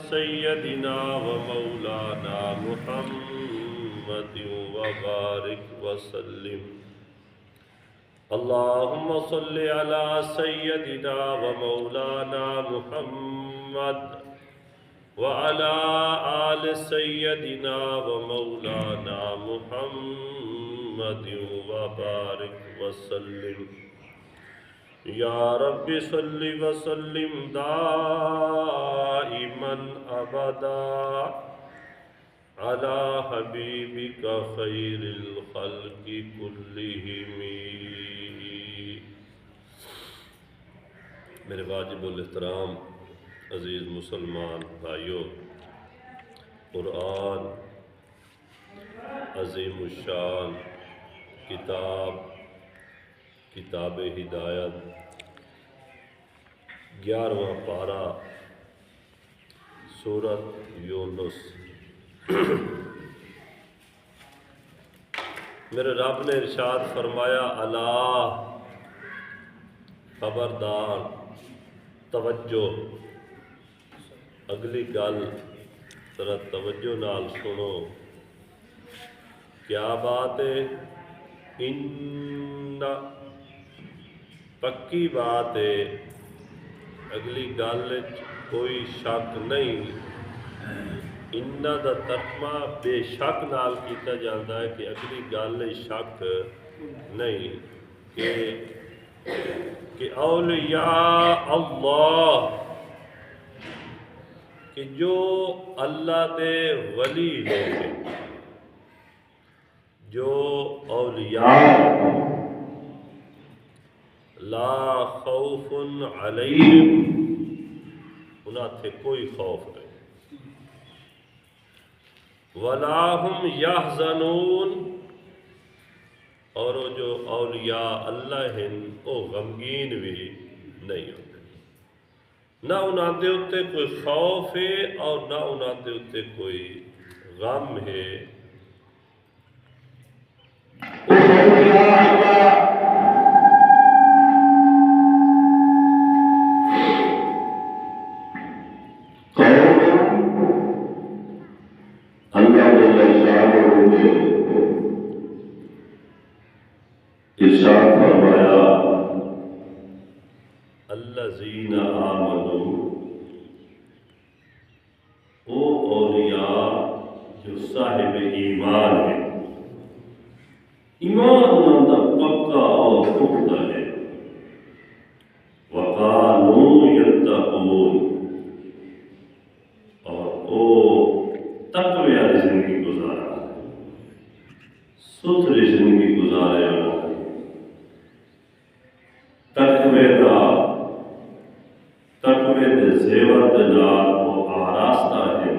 سيدنا ومولانا محمد وبارك وسلم. اللهم صل على سيدنا ومولانا محمد وعلى آل سيدنا ومولانا محمد وبارك وسلم. یا رب صل وسلم دائما ابدا على حبیبک خیر الخلق کلہم. میرے واجب الاحترام عزیز مسلمان بھائیوں، قرآن عظیم الشان کتاب ہدایت 11واں پارہ سورۃ یونس. میرے رب نے ارشاد فرمایا، الا خبردار، توجہ، اگلی گل ذرا توجہ نال سنو. کیا بات ہے؟ ان پکی بات ہے، اگلی گل کوئی شک نہیں. ان دا ترجمہ بے شک نال کیتا جاتا ہے کہ اگلی گل شک نہیں کہ اولیاء اللہ، کہ جو اللہ دے ولی لوگ ہیں، جو اولیاء لا خوف علیہم، انہاں تھے کوئی خوف نہیں، ولا ہم یحزنون، اور وہ جو اولیاء اللہ ہیں وہ غمگین بھی نہیں ہوتے. نہ انہاں دے اتے کوئی خوف ہے اور نہ انہاں دے اتے کوئی غم ہے. ارشاد فرمایا، الذین آمنوا، وہ اولیاء جو صاحب ایمان ہے، ایمان انہوں پکا اور پختہ ہے. وقالوا یتقون، اور وہ تقوی والی زندگی گزارا ہے، ستھری زندگی گزارے ہیں. تقوی دے زیور دے نال وہ آراستہ ہیں.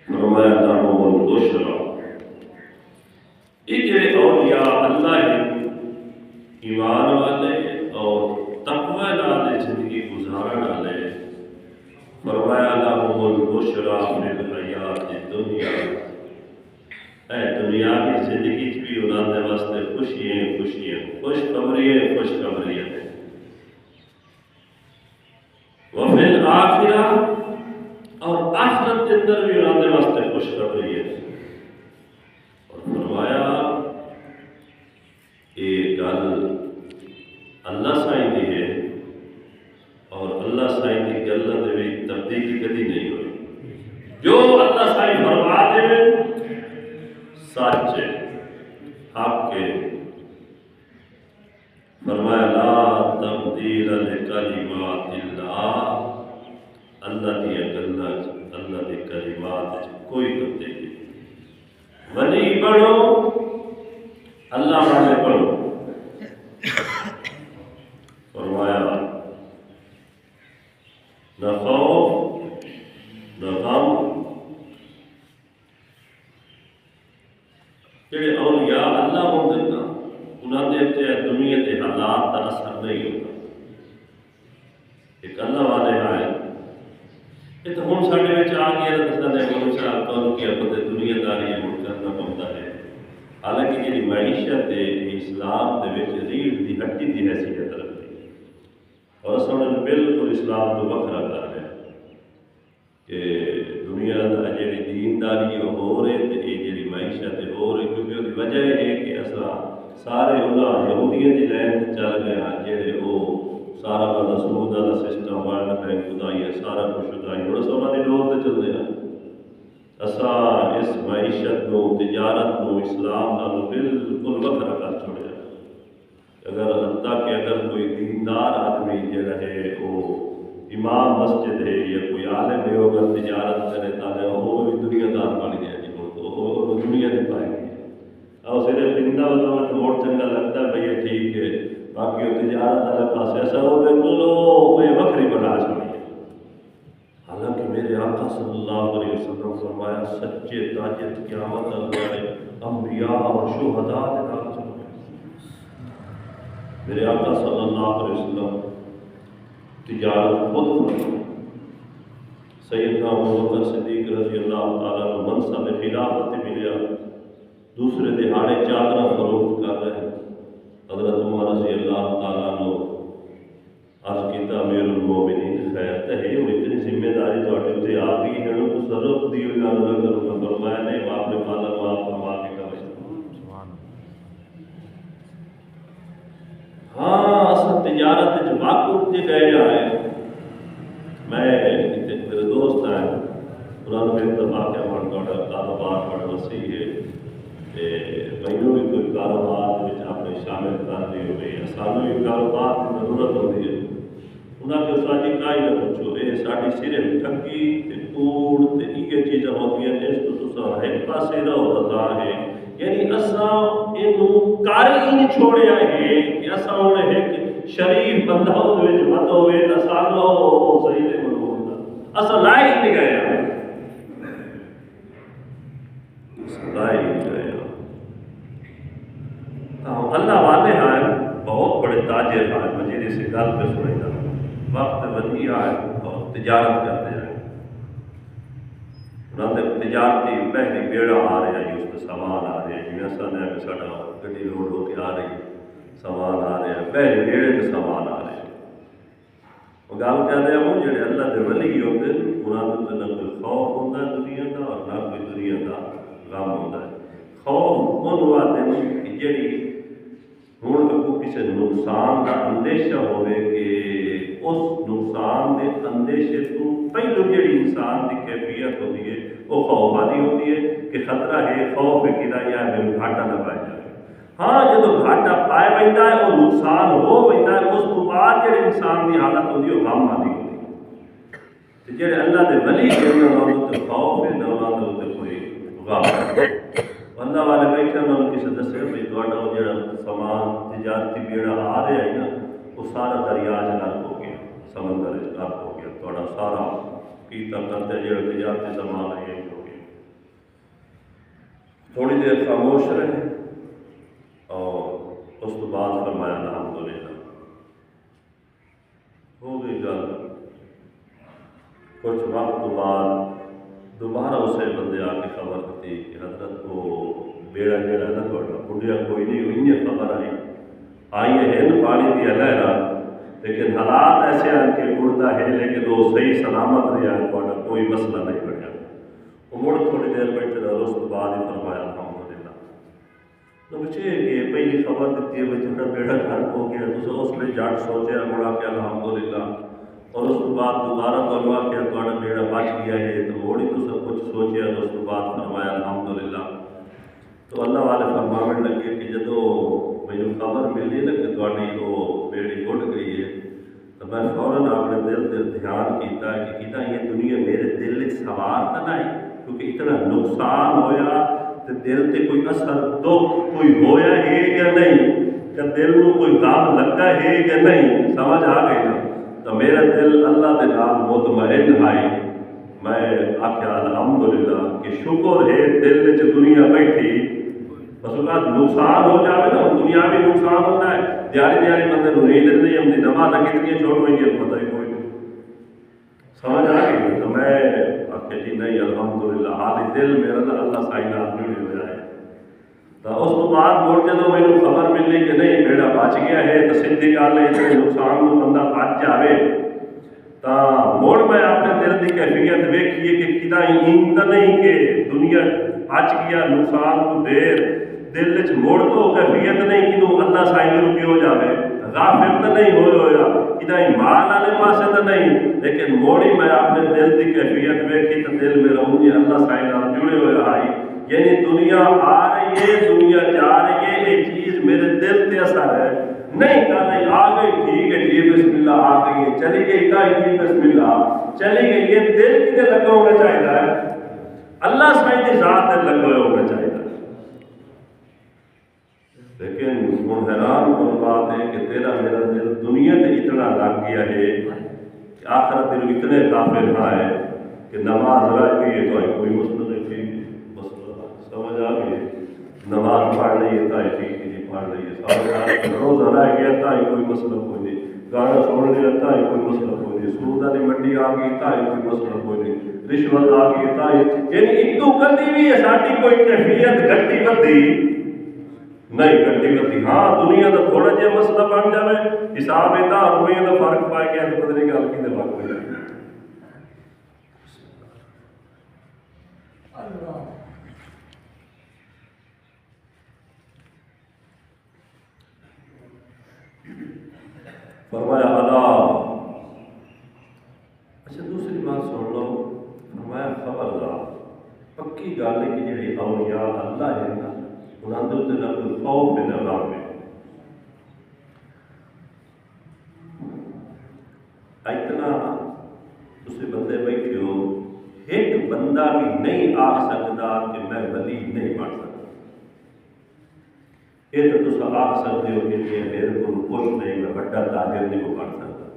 فرمایا لہم البشریٰ، یہ جڑے اولیاء اللہ ہیں، ایمان والے اور تقوی نال زندگی گزارن والے، فرمایا لہم البشریٰ فی الحیاۃ الدنیا، اے دنیاوی زندگی بھی انہاں دے واسطے خوشیاں خوشخبریاں ہیں. وفی الآخرہ، اور آخرت کے اندر بھی انہاں دے واسطے خوشخبری ہے. اور فرمایا یہ گل اللہ سائیں دی ہے، اور اللہ سائیں دی گلاں دے وچ تبدیلی کدی نہیں ہوئی. جو اللہ سائیں فرما دے سچ ہے، حق ہے. فرمایا لا تبدیل لکلمات اللہ، اللہ دی گلاں، اللہ دی کلمات کوئی تبدیلی نہیں. ولی بڑھو، اللہ والے بڑھو. فرمایا نہ خوف نہ غم. جڑے اولیاء اللہ ہوندے نا، انہاں دے تے دنیا دے حالات دا اثر نہیں ہوتا. ایک اللہ والے آئے، یہ تو ہم ساڑھے میں آ گیا رہتا ہے کہ شاہ کہوں کہ اب دنیا داری ہے کرنا پڑتا ہے. حالانکہ جی معیشت اسلام دے وچ ریڑھ دی ہڈی دی حیثیت رکھتی ہے، اور اصل بالکل اسلام کو وکھرا کر رہے ہیں. دینداری ہو رہے تو یہ جی معیشت ہو رہی، کیونکہ وہ وجہ یہ ہے کہ اصا سارے انہیں یہودیوں کی لائن چل گیا جہے وہ سارا کا سود والا سسٹم ورلڈ بینک خدائی ہے سارا کچھ خدائی اور اصل انہوں کی ڈور سے چلتے ہیں. اصا اس معیشت کو تجارت کو اسلام نال بالکل وکھرا کر چھوڑیا. اگر حتیٰ کہ اگر کوئی دیندار آدمی جڑا ہے وہ امام مسجد ہے یا کوئی عالم ہے وہ اگر تجارت کرے تو وہ بھی دنیا دار بن گیا جی وہ دنیا نہیں پائے گی. اور صرف زندہ بدولت موڑ چنگا لگتا ہے بھئی ٹھیک ہے، باقی وہ تجارت والے پاس ایسا ہو بالکل کوئی وکری بنا چھوڑی ہے. حالانکہ میرے آقا صلی اللہ علیہ وسلم فرمایا سچے تاجر قیامت اللہ انبیاء اور شہداء کے نام چلو. میرے آقا صلی اللہ علیہ وسلم تجارت خود فرمایا. سیدنا ابوبکر صدیق رضی اللہ تعالیٰ عنہ منصب خلافت ملیا، دوسرے دہاڑے چادر فروخت کر رہے ہیں. حضرت عمر رضی اللہ تعالیٰ عنہ عرض کیتا امیر المومنین خیر تو ہے وہ اتنی ذمہ داری تھوڑے اتنے آ گئی ہے تو تصرف دی ہوئی نہ کروں گا. فرمایا نہیں آپ نے پالا معاف فرما کے کرے. ہاں اصل تجارت واقف سے گئے آئے. میں میرے دوست ہیں انہوں نے اتفاق کیا تھوڑا کاروبار بڑا وسیع ہے مینوں بھی کوئی کاروبار اپنے شامل کر دی ہوئی سانوں بھی کاروبار کی ضرورت ہوتی ہے. انہوں نے ساری کائی نہ پوچھو یہ ساری صرف ٹھگی کوڑ یہ چیزاں ہوتی ہیں اس تو تصا ایک پاسے رہو رضا ہے. یعنی اصا یہ کر ہی نہیں چھوڑیا ہے کہ اصا ہوں ایک شریف بندہ مت ہوئے تو سانو صحیح نہیں بنو اصا لا ہی نہیں گیا لا ہی نہیں گیا. اللہ والے ہیں بہت بڑے تاجر ہیں مجھے اس گل پہ سنے گا وقت ودیع ہے بہت تجارت کرتے ہیں. انہوں نے تجارتی پہلی بیڑا آ رہا ہے اس کا سامان آ رہا ہے جی ایسا نہیں کہ ساڈا گڈی لوڈ ہو کے آ رہی سامان آ رہا ہے پہلی بیڑے کے سامان آ رہے ہیں. وہ گل کر رہے ہیں وہ جڑے اللہ کے ولی ہوتے ہیں انہوں نے نہ کوئی خوف ہوتا ہے دنیا کا اور نہ کوئی دنیا کا غم ہوتا ہے. خوف ان آتے ہیں کہ جڑی ہوں کو کسی نقصان کا اندیشہ ہوئے کہ اس نقصان کے اندیشے تو پہلو جڑی انسان کی کیفیت ہوتی ہے وہ خوف والی ہوتی ہے کہ خطرہ ہے خوف ہے کہ یا میرے گھاٹا نہ پائے جائے. ہاں جب گھاٹا پائے پہنتا ہے وہ نقصان ہو پہنتا ہے اس کو بعد جڑے انسان کی حالت ہوتی ہے وہ غم والی ہوتی ہے. جڑے اللہ کے ولی کے خوف ہے نہ انہوں نے کوئی غم. اللہ والے بیٹھے انہوں نے کسی دسے بھائی تھوڑا وہ جڑا سامان تجارتی بیڑا آ رہا ہے نا وہ سارا دریا غرق ہو گیا سمندر غرق ہو گیا تھوڑا سارا کیتا کرتے جڑا تجارتی سامان ہے یہ ہو گیا. تھوڑی دیر خاموش رہے اور اس کے بعد فرمایا الحمدللہ ہو گئی گل. کچھ وقت کے بعد دوبارہ اسے بندے آ کے خبر دی کہ حضرت کو بیڑا جڑا نا تھوڑا بڑھیا کوئی نہیں ہوئی خبر آئی ہے پانی دیا لہرا لیکن حالات ایسے ہیں کہ اڑتا ہے لیکن وہ صحیح سلامت رہا ہے تھوڑا کوئی مسئلہ نہیں بنیا. وہ مڑ تھوڑی دیر بیٹھے رہا اس کے بعد ہی فرمایا الحمدللہ. تو بچے کہ پہلی خبر دیتی ہے بھائی تھوڑا بیڑا غرق ہو گیا تو اس نے جٹ سوچا مڑا کے الحمدللہ اور اس کے بعد دوبارہ بلوا کیا تھوڑا بیڑا بچ گیا ہے تو موڑی تو سب کچھ سوچیا تو اس کے بعد فرمایا الحمدللہ. تو اللہ والے فرمانے لگے کہ جدو مجھے خبر ملی نا کہ تھوڑی وہ بیڑی اڑ گئی ہے تو میں فوراً اپنے دل سے دھیان کیتا کہ کتا یہ دنیا میرے دل میں سوار تو نہیں کیونکہ اتنا نقصان ہویا تو دل سے کوئی اثر دکھ کوئی ہویا ہے یا نہیں کہ دل میں کوئی غم لگا ہے یا نہیں سمجھ آ گئی نا. تو میرا دل اللہ کے نام مطمئن آئی. میں آخیا الحمدللہ کہ شکر ہے دل میں دنیا بیٹھی بس کا نقصان ہو جائے نا دنیاوی نقصان ہوتا ہے دیاری بندے کو نیند نہیں ہم نماز کتنی چھوڑ ہوئی ہے پتہ ہی کوئی نہیں سمجھ آ گئی. تو میں آخیا جی نہیں الحمدللہ حال دل میرا اللہ سائنات جڑے ہو جائے. تو اس کو بعد مڑ جدو مجھے خبر ملی کہ نہیں بیڑا بچ گیا ہے تو سیدھی گل ہے اتنے نقصان کو بندہ بچ جائے موڑ میں اپنے دل کی کیفیت ویکھیے کہ کدا این تو نہیں کہ دنیا اچ گیا نقصان کو دیر دل وچ موڑ تو کیفیت نہیں کہ تو اللہ سائیں رکی ہو جاوے غافل تو نہیں ہویا کدا مال والے پاسے تو نہیں لیکن موڑی میں اپنے دل کی کیفیت ویکھی تو دل میں رہوں گی اللہ سائیں نال جڑے ہوئے آئی یعنی دنیا آ رہی ہے دنیا جا رہی ہے یہ چیز میرے دل تے اثر ہے نہیں کر رہی آ گئی ٹھیک ہے جی بسم اللہ آ گئی ہے چلی گئی جی بسم اللہ چلی گئی یہ دل کتنے لگا ہونا چاہیے ہے اللہ سائیں کی ذات دل لگا ہونا چاہیے لیکن ہوں حیران کن بات ہے کہ تیرا میرا دل دنیا تے اتنا لگ گیا ہے کہ آخرت دل اتنے غافل نہ ہے کہ نماز رہ گئی ہے تو کوئی مسئلہ نہیں مسئلہ سمجھ آ گئی نماز پڑھ رہی ہے تائی ٹھیک ہے پڑھ رہی ہے سمجھ آ گئی روزہ رہ گیا تائی کوئی مسئلہ کوئی نہیں گانا سن لیا تائی کوئی مسئلہ کوئی نہیں سود والی منڈی آ گئی تائی کوئی مسئلہ کوئی نہیں رشوت آ گئی تائی یعنی اتو کدی بھی ہے ساری کوئی کیفیت گھٹی بدی نہیں گھٹی بدی ہاں دنیا کا تھوڑا جہا مسئلہ بن جائے حساب ہے روپے کا فرق پائے گیا تو پتہ نہیں گل کی فرق ہو جائے فرمایا عذاب اچھا دوسری بات سن لو فرمایا خبردار پکی گل ہے کہ جی اولیاء اللہ ہے نا انہوں نے نہ کوئی خوف ہے نہ غم ہے اتنا تسی بندے بیٹھے ہو ایک بندہ بھی نہیں آ سکتا کہ میں ولی نہیں بن سکتا یہ تو تصا آخ سکتے ہو کہ میرے کو کوئی نہیں میں بڑا تاجر نہیں بن سکتا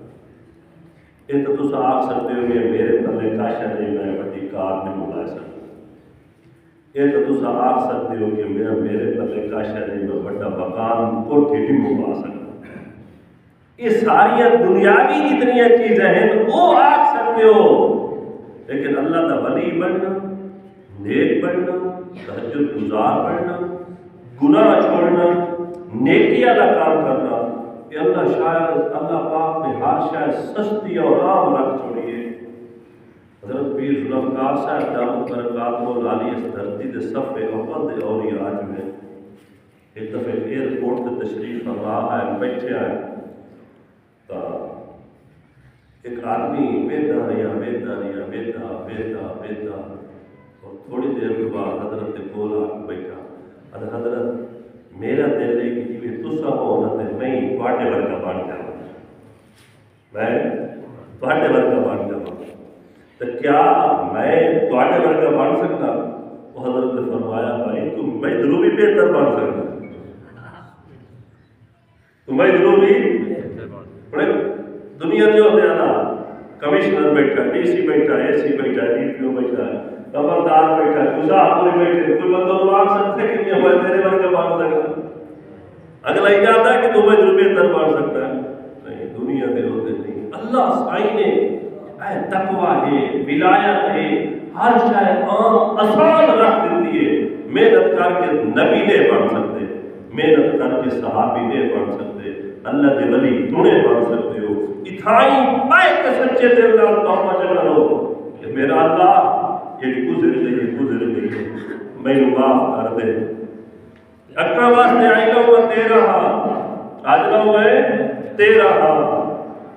یہ تو تصا آخ سکتے ہو کہ میرے پلے کاشا نہیں میں بڑی کار نہیں منگا سکتا یہ تو تصا آخ سکتے ہو کہ میرے پلے کاشا نہیں میں بڑا مکان کوٹھی نہیں منگا سکتا یہ ساری دنیاوی جتنی چیزیں ہیں وہ آخ سکتے ہو لیکن اللہ کا ولی بننا نیک بننا تہجد گزار بننا گناہ چھوڑنا نیکی والا کام کرنا کہ اللہ شاید اللہ پاک نے ہر شاید سستی اور عام رکھ چھوڑی ہے حضرت پیر ذوالفقار صاحب دامت برکاتہ العالی اس دھرتی دے صفحے اول دے اولیاء میں ایک دفعہ ایئرپورٹ تے تشریف فرما ہے بیٹھے ہیں تو ایک آدمی ویدا رہا اور تھوڑی دیر کے بعد حضرت کے کول آ کے بیٹھا حضرت میرا دل ہے کہ جی تسا ہو نہ تے میں تواڈے ورگا بن جاواں میں تواڈے ورگا بن جاواں تو کیا میں تواڈے ورگا بن سکتا وہ حضرت نے فرمایا بھائی تم میں ضرور بھی بہتر بن سکتا تم میں ضرور بھی دنیا جو ہوتے ہیں نا کمشنر بیٹھا ڈی سی بیٹھا اے سی بیٹھا ڈی پی او بیٹھا خبردار بیٹھا گزا کوئی بیٹھے کوئی بندہ تو آ سکتے کہ نہیں ہمارے تیرے ورگا بن سکتا اگلا یہ جاتا ہے کہ تمہیں جو بہتر بن سکتا ہے نہیں دنیا کے ہوتے نہیں اللہ سائی نے اے تقوی ہے ولایت ہے ہر شاید عام آسان رکھ دیتی ہے محنت کر کے نبی نے بن سکتے محنت کر کے صحابی نے بن سکتے اللہ کے ولی توڑے بن سکتے ہو اتھائی پائے کے سچے دل نال توبہ کرو کہ میرا اللہ یہ گزر گئی میں معاف کر دے اکا واسطے آئی لوں گا تیرا آج لوں گے تیرا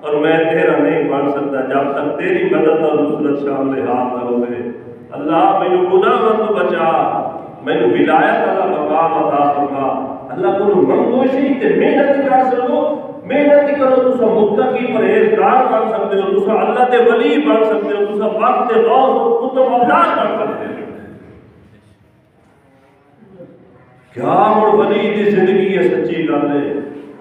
اور میں تیرا نہیں بن سکتا جب تک تیری مدد اور نصرت شامل ہاتھ نہ ہوئے اللہ میں گناہ تو بچا میں ولایت والا مقام عطا فرما اللہ کو منگوشی تے محنت کر سکو محنت کرو تو متقی پرہیزگار بن سکتے ہو تو اللہ کے ولی بن سکتے ہو تو وقت غوث اور قطب اولاد بن سکتے ہو کیا مڑ ولی دی زندگی ہے سچی گل ہے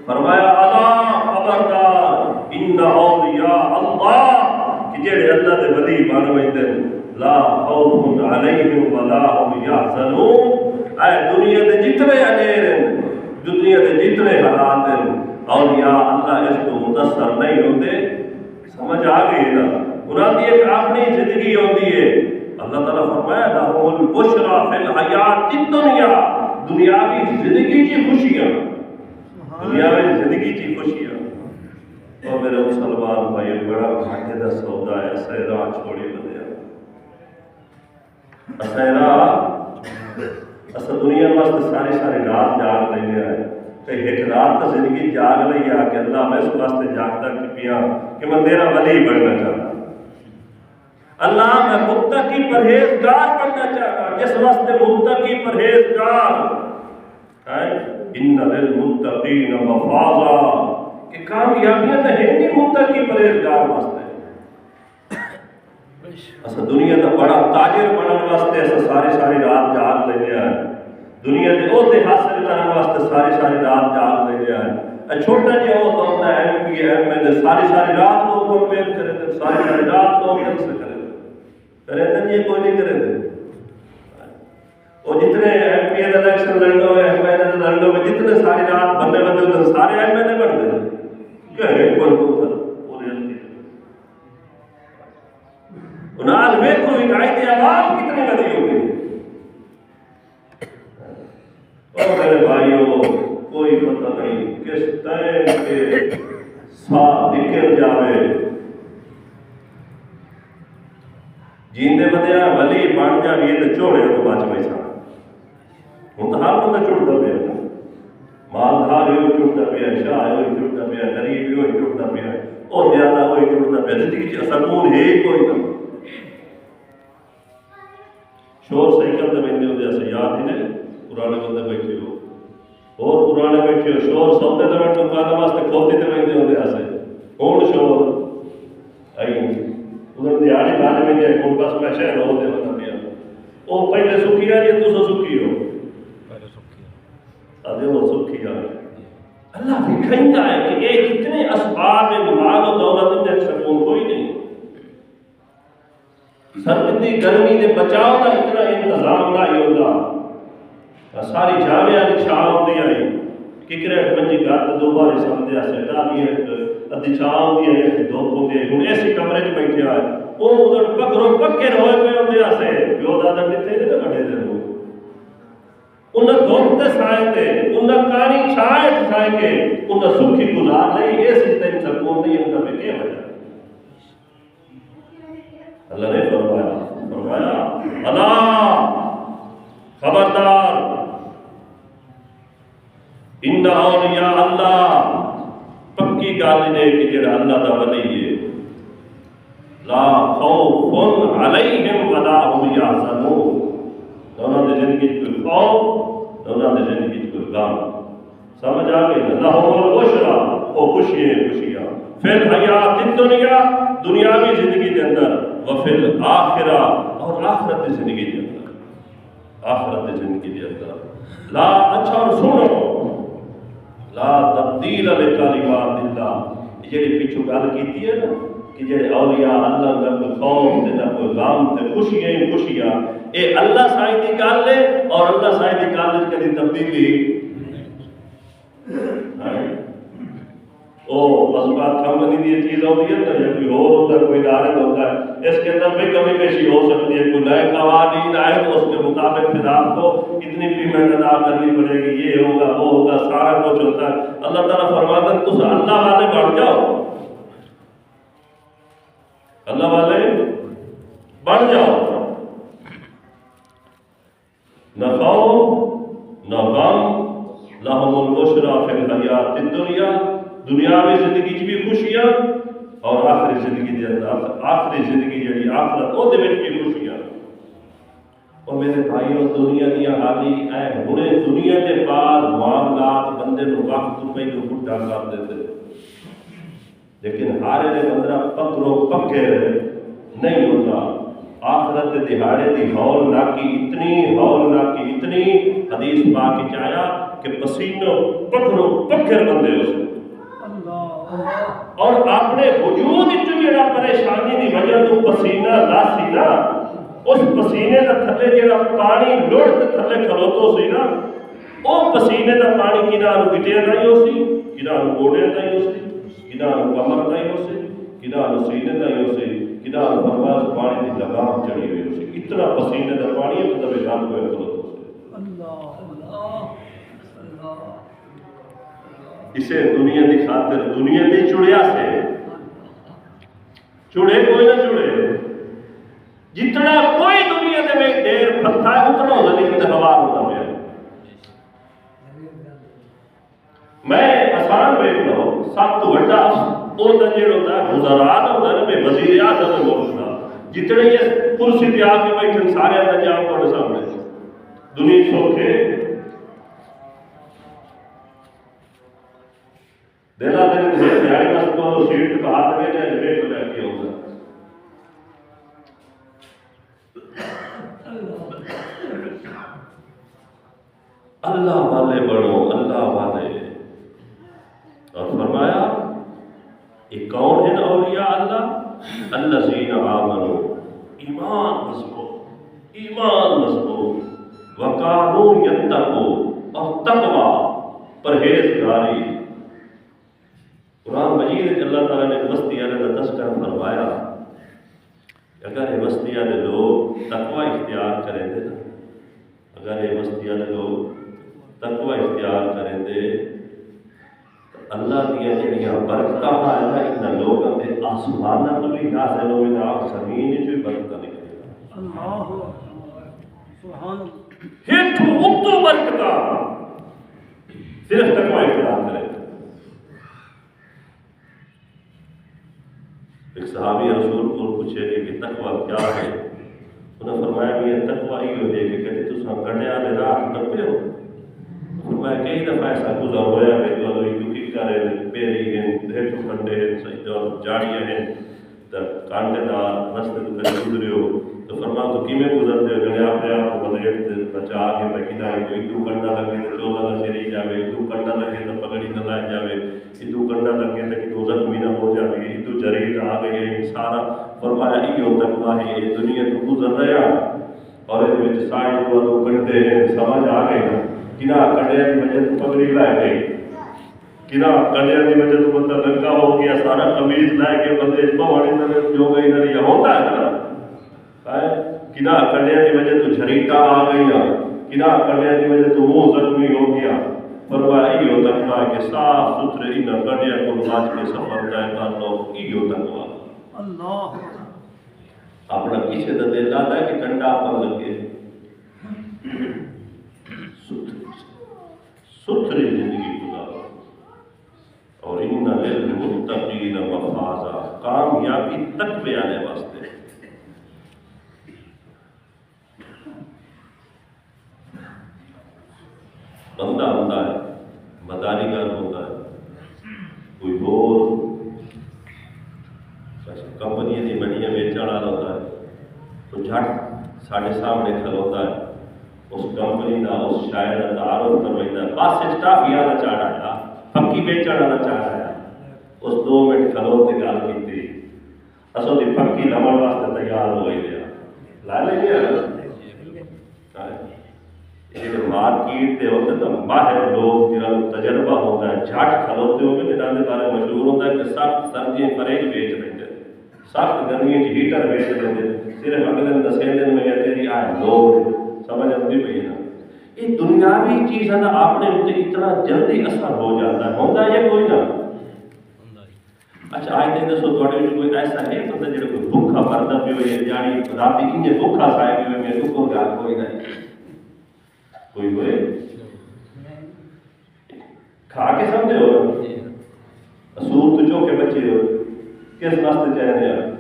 فرمایا الا خبردار ان اولیاء اللہ کہ جڑے اللہ دے ولی بن ویندے لا خوف علیہم ولا هم يحزنون اے دنیا دے جتنے اندھیر ہیں دنیا دے جتنے حالات ہیں اولیاء اللہ اس کو متاثر نہیں ہوتے سمجھ آ گئی نا انہوں کی ایک اپنی زندگی ہوتی ہے اللہ تعالیٰ فرمایا لہم البشرا فی الحیات الدنیا دنیاوی زندگی کی خوشیاں دنیاوی زندگی کی خوشیاں اور میرے مسلمان بھائی بڑا گھاٹے کا سودا ہے، اسے راہ چھوڑی بدیا، اسے راہ اسا دنیا واسطے ساری رات جاگ لینے آئے کہ ایک رات تو زندگی جاگ لئی آ کہ اللہ میں اس واسطے جاگتا کہ پیا کہ میں تیرا ولی بننا چاہتا، اللہ میں متقی پرہیزگار بننا چاہتا، جس واسطے متقی پرہیزگار ان للمتقین مفازا کہ کامیابیاں تو ہے نہیں متقی پرہیزگار واسطے۔ اسا دنیا دا بڑا تاجر بننے واسطے اسا ساری رات جاگ لینے آئے، دنیا دے عہدے حاصل کرنے واسطے ساری رات جاگ لینے آئے، چھوٹا جہا عہدہ ہوتا ہے M P M L A, ساری رات لوگ کمپیئر کرے تھے، ساری رات لوگ ان سے کرے تھے یہ کوئی نہیں کرے تھے۔ اور جتنے ایم پی ایل الیکشن لڑو ایم ایل اے لڑو جتنے ساری رات بننے بندے ہوتے سارے ایم ایل اے بنتے ہیں کیا ہے کوئی انال ویکھو وکائی دی آواز کتنی بدی ہو گئی۔ اور میرے بھائیوں کوئی پتہ نہیں کس ٹائم کے ساتھ نکل جاوے جیندے بدیا ولی بن جائے تو چوڑے تو بچ بھائی سا ہوں تو ہر بندہ چڑھتا پیا، مالدار ہوئی چڑھتا پیا، شاہ ہوئی چڑھتا پیا، غریب ہوئی چڑھتا پیا، اور زیادہ ہوئی چڑھتا پیا، زندگی سکون ہے کوئی نہ۔ شور سائیکل تے بیٹھے ہوتے ایسے یاد ہی نہیں پرانے بندے بیٹھے ہو اور پرانے بیٹھے ہو شور سودے تے بیٹھے دکان واسطے کھوتی تے بیٹھے ہوتے ایسے ہوں شور آئی انہوں نے دیہڑی لانے میں جائے کون بس میں شہر ہوتے ہوتا پیا وہ پہلے سکھی آ جی تو سکھی ہو آدھے وہ سکھی آ اللہ بھی کھنتا ہے کہ یہ اتنے اسباب مال و دولت میں سکون کوئی نہیں، سردی گرمی دے بچاؤ کا اتنا انتظام نہ ہی ہوتا، ساری جامعہ کی چھاں ہوتی آئی ککریٹ منجی گھر دو بار سمجھے سے ڈالی ادھی چھاں ہوتی ہے دو ہوتی ہے ہوں ایسی کمرے چ بیٹھے آئے وہ ادھر پکڑو پکے روئے پہ ہوتے سے پیو دادا کتنے دے بڑے دے لوگ انہیں دھوپ تے سائے تے انہیں کانی چھائے سائے کے انہیں سکھی گزار نہیں یہ سسٹم سکون نہیں ان کا میں کیا وجہ اللہ نے فرمایا اللہ خبردار ان اولیاء اللہ پکی گل نے کہ جڑا اللہ دا ولی ہے لا خوف علیہم ولا هم یحزنون، انہاں دی زندگی کوئی خوف انہاں دی زندگی کوئی غم، سمجھ آ گئی لہم البشرا وہ خوشیاں فی الحیات الدنیا دنیاوی زندگی کے اندر وفی الآخرہ اور آخرت کی زندگی کے اندر لا اچھا اور سنو لا تبدیل لکلمات اللہ جڑی پیچھو گل کیتی ہے نا کہ جڑے اولیاء اللہ نہ کوئی خوف نہ کوئی غم تے خوشیاں ہی خوشیاں اے اللہ سائیں دی گل ہے اور اللہ سائیں دی گل وچ کدی تبدیلی او مذہبات کمپنی دی چیز ہوتی ہے نا یا کوئی اور ہوتا ہے کوئی ادارے ہوتا ہے اس کے اندر بھی کمی بیشی ہو سکتی ہے، کوئی نئے قوانین آئے تو اس کے مطابق پھر آپ کو اتنی پیمنٹ ادا کرنی پڑے گی، یہ ہوگا وہ ہوگا سارا کچھ ہوتا ہے۔ اللہ تعالیٰ فرماتا ہے تم اللہ والے بن جاؤ، اللہ والے بن جاؤ، نہ خوف نہ غم لہم البشرا فی الحیات الدنیا دنیاوی زندگی بھی خوشیاں اور آخری زندگی دے اندر آخری زندگی جڑی آخرت او دے وچ بھی خوشیاں۔ اور میرے بھائیوں دنیا دیا حالی اے ہنے دنیا دے بعد معاملات بندے نو وقت تو پہلو بڈھا کر دیتے لیکن ہارے نے بندہ پکڑو پکے نہیں ہوتا، آخرت دے دہاڑے دی ہول ناکی اتنی حدیث پاک وچ آیا کہ پسینوں پکڑو پکر بندے ہو سکتے اور اپنے وجود جڑا پریشانی دی وجہ تو پسینہ لاسی نا اس پسینے دا تھلے جڑا پانی لڑ تے تھلے کھلوتو سی نا او پسینے دا پانی کناں نو گٹے تائیں ہو سی کناں نو گوڑے تائیں ہو سی کناں نو کمر تائیں ہو سی کناں نو سینے تائیں ہو سی کناں نو فرماس پانی دی لگام چڑھی ہوئی ہو سی اتنا پسینے دا پانی ہے مطلب جان کو کھلوتو سی۔ اللہ اللہ اسے دنیا کی خاطر دنیا کی چڑیا سے چڑے کوئی نہ چڑے، جتنا کوئی دنیا کے میں ڈیر پتھا ہے اتنا زمین تے ہوا ہوتا پیا۔ میں آسان ویکھ لو سب تو بڑا وہ جڑا ہوتا ہے گزرات ہوتا ہے نا بے وزیر اعظم ملک کا، جتنے یہ کرسی تے آ کے بیٹھے سارے انجام تھوڑے سامنے دنیا سوکھے دینا دن دیہڑی بس کو سیٹ کا ہاتھ میں جائے ویٹ لے کے ہوگا۔ اللہ والے بڑھو، اللہ والے، اور فرمایا یہ کون ہے اولیاء اللہ؟ الذین آمنوا، ایمان مضبوط، ایمان مضبوط، وکانوا یتقون، اور تقوی پرہیزگاری۔ قرآن مجید اللہ تعالیٰ نے وسطی والے کا تذکرہ فرمایا، اگر یہ وسطی والے لوگ تقوی اختیار کریں گے نا، اگر یہ وسطی والے لوگ تقوی اختیار کریں گے تو اللہ دیا جڑیاں برکتاں ہیں ان لوگوں کے آسمانوں تو بھی نازل ہوئے نا، زمین چ بھی برکتاں نکلے گا۔ اللہ سبحان اللہ، ہتھوں اتوں برکتاں صرف تقوی اختیار کریں۔ ایک صحابی رسول کو پوچھے کہ تقوی کیا ہے؟ انہوں نے فرمایا کہ یہ تقوی یہ ہے کہ کہتے تساں گڈیاں دے راہ ٹپے ہو، فرمایا کئی دفعہ ایسا گزر ہوا ہے کہ دکھی کرے پیری ہیں ہیٹھوں کنڈے ہیں جاڑیاں ہیں تو کانٹے دار رستے تو کہیں گزرے ہو تو فرمایا تو کیویں گزرتے ہو؟ جڑے اپنے آپ کو بلیٹ بچا کے بچنا ہے، کوئی ادو کنڈا لگے تو چولا نہ چری جاوے، ادو کنڈا لگے تو پگڑی نہ لائے جاوے، ادو کنڈا لگے تو کتوں زخمی نہ ہو جاوے، ادو جری نہ آ گئی ہے سارا۔ فرمایا یہ تقوی ہے، یہ دنیا تو گزر رہا اور یہ سائیں کو ادو کنڈے ہیں، سمجھ آ گئی نا کنا کنڈیا کی وجہ تو پگڑی لائے گئی، کنا کنڈیا کی وجہ تو بندہ لنکا ہو گیا، سارا قمیض لائے کے بندے پہاڑی جو گئی نہ ہوتا ہے نا، کنا کنڈیا کی وجہ تو جھریٹا آ گئی، کنا کنڈیا کی وجہ تو منہ زخمی ہو گیا۔ فرمایا یہ تقوی ہے کہ صاف ستھرے ان کنڈیا کو بچ کے سفر طے کر لو، یہ تقوی۔ اللہ اپنا کسی کا دل لاتا ہے کہ کنڈا پر لگے، ستھری زندگی گزارو، اور ان للمتقین مفازا، کامیابی تقوی والے واسطے۔ بندہ ہوتا ہے مداری گھر ہوتا ہے، کوئی اور کمپنی کی منڈیاں بیچنے والا ہوتا ہے تو جھٹ سارے سامنے کھلوتا ہے، اس کمپنی کا اس شاعر کا تعارف کرواتا ہے، بس اسٹاف والا چاہ رہا پکی بیچن والا چاہ رہا، اس 2 منٹ کھلو کے گل کی اصل کی پکی لمن واسطے تیار ہو گئی دیا لا لیں گے۔ مارکیٹ کے ہوتے تو باہر لوگ جنہوں تجربہ ہوتا ہے جھٹ کھلوتے ہو گئے، جنہوں کے بارے مشہور ہوتا ہے کہ سخت سردیاں فریج بیچ رہے ہیں، سخت گرمیاں ہیٹر بیچ رہے ہیں، صرف اگلے 10 دن میں یہ تیری آئے لوگ سمجھ آتی پی ہے نا۔ یہ دنیاوی چیز ہے نا اپنے اتنے اتنا جلدی اثر ہو جاتا ہے، ہوتا ہے یہ کوئی نہ۔ اچھا آج دن دسو تھوڑے کوئی ایسا ہے بندہ جڑا کوئی بھوکا مردا پہ ہوئے جانی رات انجے بھوکا سائے پہ ہوئے میں دکھو گا کوئی نہیں، کوئی ہوئے کھا کے سمجھے ہو اصول تو جو کہ بچے ہو کس واسطے چاہے ہیں،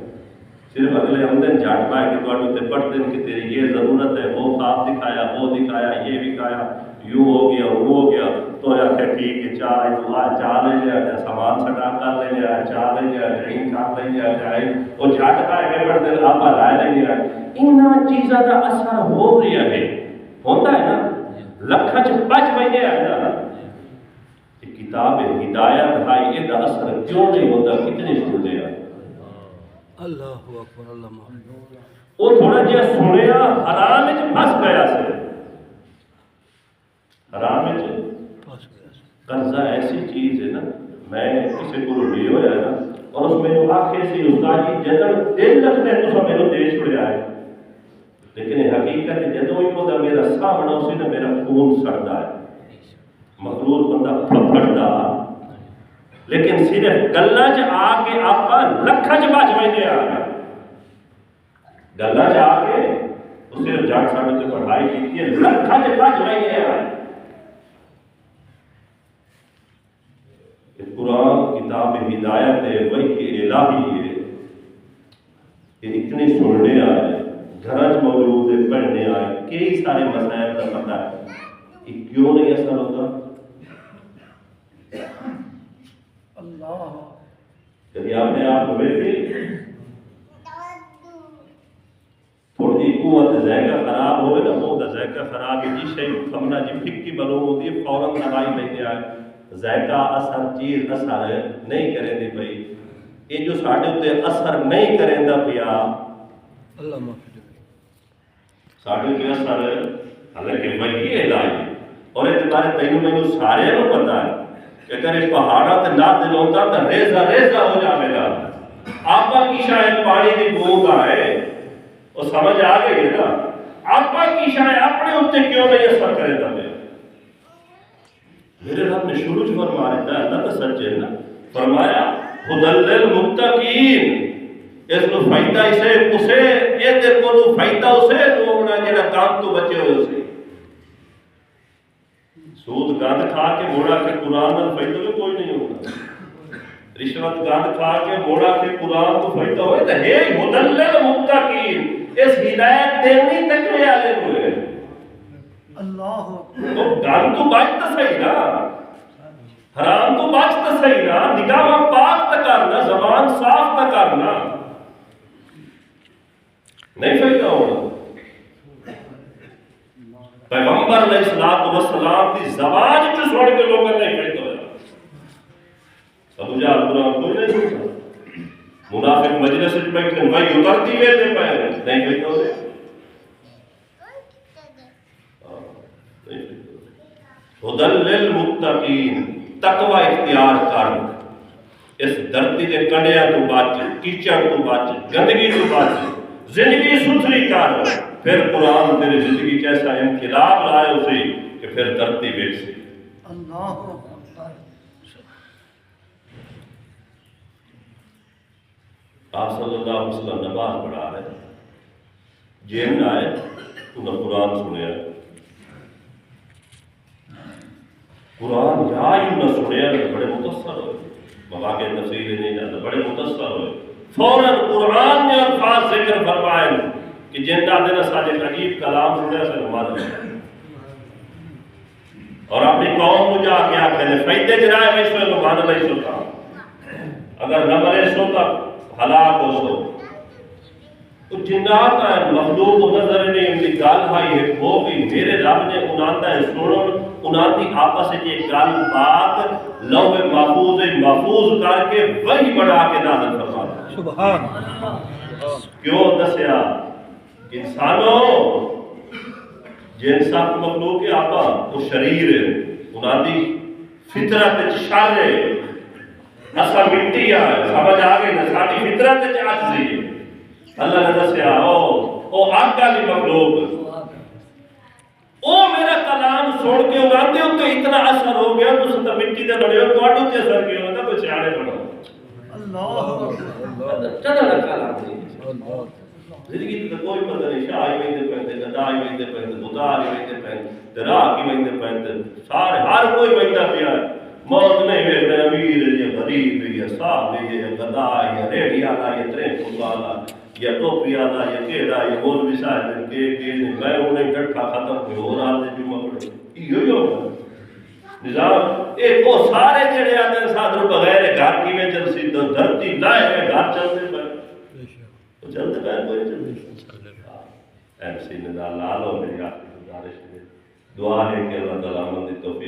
صرف اگلے آمدن جھاٹ پائے کہ تو تے پڑھتے ہیں کہ تیری یہ ضرورت ہے، وہ خواب دکھایا، وہ دکھایا، یہ دکھایا، یوں ہو گیا وہ ہو گیا، تو یا کہ ٹھیک ہے چاہ تو چاہ لے لیا جائے، سامان سٹا کر لے لیا جائے، چاہ لے لیا جائے، کر لے لیا جائے، وہ جھاٹ پائے کہ پڑھتے ہیں آپ لائے لے لیا جائے۔ ان چیزوں کا اثر ہو رہا ہے، ہوتا ہے نا، لکھا چ بچ بجے آتا ہے۔ کتاب ہدایت ہے، یہ اثر کیوں نہیں ہوتا؟ کتنے سنتے ہیں اللہ اکبر اللہ، وہ تھوڑا جہا سنیا حرام وچ پھس گیا سے، حرام وچ پھس گیا۔ قرضہ ایسی چیز ہے نا، میں کسی کو لے ہوا ہے نا اور اس میں جو آخر سے استاد جی جدوں دل رکھتے ہیں تو میرے دے چھڑیا ہے، لیکن حقیقت جدوں ہی ہوتا میرا سامنا اسی نے میرا خون سڑتا ہے۔ مغرور بندہ پھڑتا لیکن صرف گلا چ آ کے آپ لکھاں چ بچ ویندے آ گئے، گلا چ آ کے اسے جاگ ساڈے تے پڑھائی کی ہے، لکھاں چ بچ ویندے آ گئے۔ قرآن کتاب ہدایت ہے، وحی الہی ہے، یہ اتنے سننے آئے، گھر موجود ہے، پڑھنے آئے، کئی سارے مسائل کا پتہ ہے، یہ کیوں نہیں اثر ہوتا؟ کبھی آپ نے آپ ہوئے تھے تھوڑی قوت ذائقہ خراب ہوئے نا، وہ ذائقہ خراب ہے جی شئی کھمنا جی پھکی معلوم ہوتی ہے، فوراً دوائی لینے آئے، ذائقہ اثر چیز اثر نہیں کریں دی پئی، یہ جو ساڑھے ہوتے اثر نہیں کریں دا پیا ساڑھے ہوتے اثر حالانکہ وحی الہی اور اعتبار تینوں میں سارے کو پتا ہے کہ اگر یہ پہاڑا تے نازل ہوتا تو ریزہ ریزہ ہو جاوے گا، آپا کی شاید پانی دی بوند آئے اور سمجھ آ گئی نا، آپا کی شاید اپنے ہوتے کیوں نہیں اثر کرے دا میرے رب نے شروع فرما رہتا ہے، اللہ کا سچ ہے نا، فرمایا خدل للمتقین، اس نو فائدہ اسے یہ دے کو نو فائدہ اسے نو ہونا جڑا کام تو بچے ہوئے اسے سود گند کھا کے موڑا کے قرآن نال فائدہ میں کوئی نہیں ہوگا، رشوت گند کھا کے موڑا کے قرآن تو فائدہ ہوئے تو ہے خدل للمتقین، اس ہدایت دینی تکوے آلے ہوئے تو گان تو بچتا صحیح نا، حرام تو بچتا صحیح نا، نگاہ پاک تا کرنا، زبان صاف تا کرنا، نہیں فائدہ ہونا۔ پیغمبر علیہ السلام کی زبان جو سوڑ کے لوگوں نہیں فائدہ ہویا، ابو جہل قرآن کوئی نہیں سنتا، منافق مجلس میں بیٹھے وہی اترتی ہوئے دے پائے نہیں فائدہ ہوئے، خدل للمتقین، تقوی اختیار کر، اس دھرتی کے کنڈیاں تو بچ، کیچڑ تو بچ، گندگی تو بچ، زندگی ستھری کر، پھر قرآن تیری زندگی کیسا انقلاب لائے اسے کہ پھر دھرتی بیچ سے۔ آپ صلی اللہ علیہ وسلم نماز پڑھا رہے جن آئے انہوں نے قرآن سنیا، قرآن یہاں نہ سنیا بڑے متصر ہوئے، مواقع تفصیل نہیں جاتا، بڑے متصر ہوئے، فوراً قرآن نے الفاظ ذکر فرمائے کہ جن دادے نے سارے عجیب کلام سنیا سے نماز اور اپنی قوم کو جا کے آکھے فائدے جرائے ویسے نمان نہیں سوتا، اگر نہ مرے سوتا ہلاک ہو سو، تو جنات ہے مخلوق کو نظر نہیں ان کی گال بھائی ہے وہ بھی میرے رب نے انانتا ہے سنو انانتی آپس سے یہ گال بات لوح محفوظ کر کے وہی بڑھا کے نازل فرما دیا۔ سبحان کیوں دسیا انسانوں جن سب مخلوق کے آپا وہ شریر ہے انانتی فطرت شر ہے، نسا مٹی ہے، سمجھ آگے نا ساڑھی فطرت عاجزی ہے، اللہ نے دسیا او آگا بھی مخلوق او میرا کلام سن کے اگاتے ہو تو اتنا اثر ہو گیا تو ستا مٹی دے بڑے ہو تو آٹو تے اثر کیا ہوتا تو چاڑے بڑھو اللہ چڑھا رکھا لاتے زندگی تو کوئی پتہ نہیں، شاہ آئی ویندے پہنتے، گدا آئی ویندے پہنتے، بدا آئی ویندے پہنتے، دراہ کی ویندے پہنتے، سارے ہر کوئی ویندہ پیا ہے، موت نہیں ویندے امیر ہے یا غریب ہے یا صاحب ہے یا گدا ہے یا ریڈی آنا یا ترین خلوانا یا ٹوپی آنا یا کیڑا یا مولوی صاحب کے میں انہیں ڈٹھا ختم ہوئے اور آنے جمعہ پڑھے یہ ہوگا نظام ایک وہ سارے جڑے آتے ہیں ساتھ رو بغیر گھر کی میں جلسی دھرتی لائے ہیں گھر چلتے پر تو چلتے پہن کوئی چلتے ایم سی نظام لالو میری آخری گزارش ہے دعا ہے کہ اللہ تعالیٰ مندی توفیق